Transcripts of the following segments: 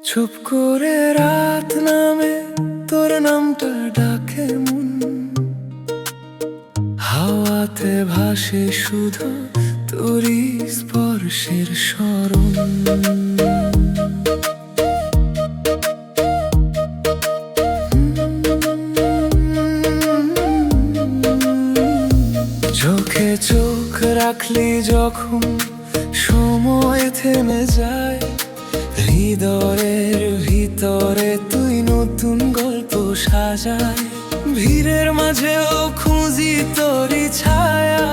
চুপ করে রাত নামে তোর নামটা ডাকে মন, হাওয়াতে ভাসে শুধু তোরই স্পর্শের স্মরণ। চোখে চোখ রাখলি যখন সময় থেমে যায়, হৃদয়ের ভিতরে তুই নতুন গল্প সাজায়। ভিড়ের মাঝেও খুঁজি তোরই ছায়া,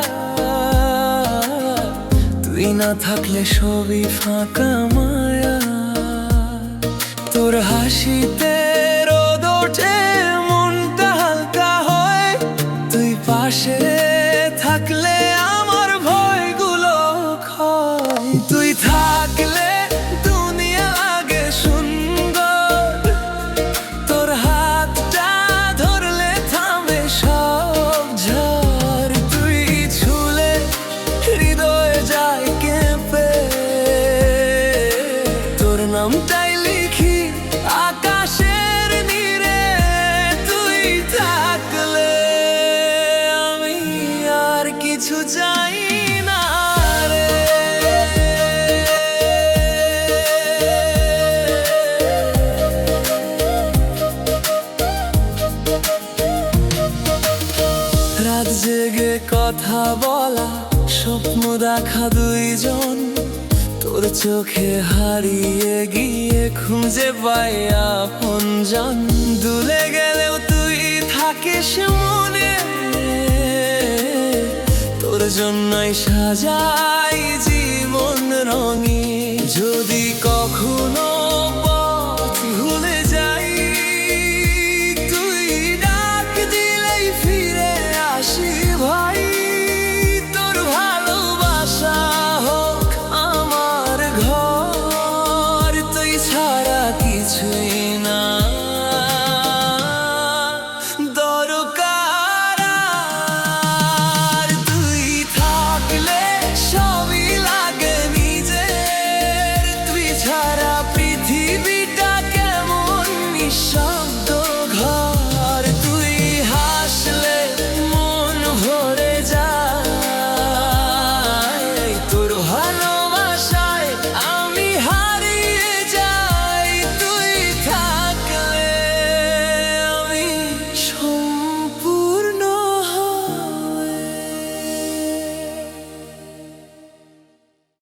তুই না থাকলে সবই ফাঁকা মায়া। তোর হাসিতে রোদ ওঠে, মনটা হালকা হয়, তুই পাশে থাকলে আমার ভয়গুলো ক্ষয়। তুই থাকলে দুনিয়া লাগে সুন্দর, তোর হাতটা ধরলে থামে সব ঝড়। তুই ছুলে হৃদয়ে যায় কেঁপে, তোর নামটাই লিখি আকাশের নীরে। তুই থাকলে আমি আর কিছু চাই না রে। রাত জেগে কথা বলা, স্বপ্ন দেখা দুইজন, তোর চোখে হারিয়ে গিয়ে খুঁজে পাই আপনজন। দুলে গেলেও তুই থাকিস মনে, তোর জন্যই সাজাই জীবন রঙিন। যদি কখনো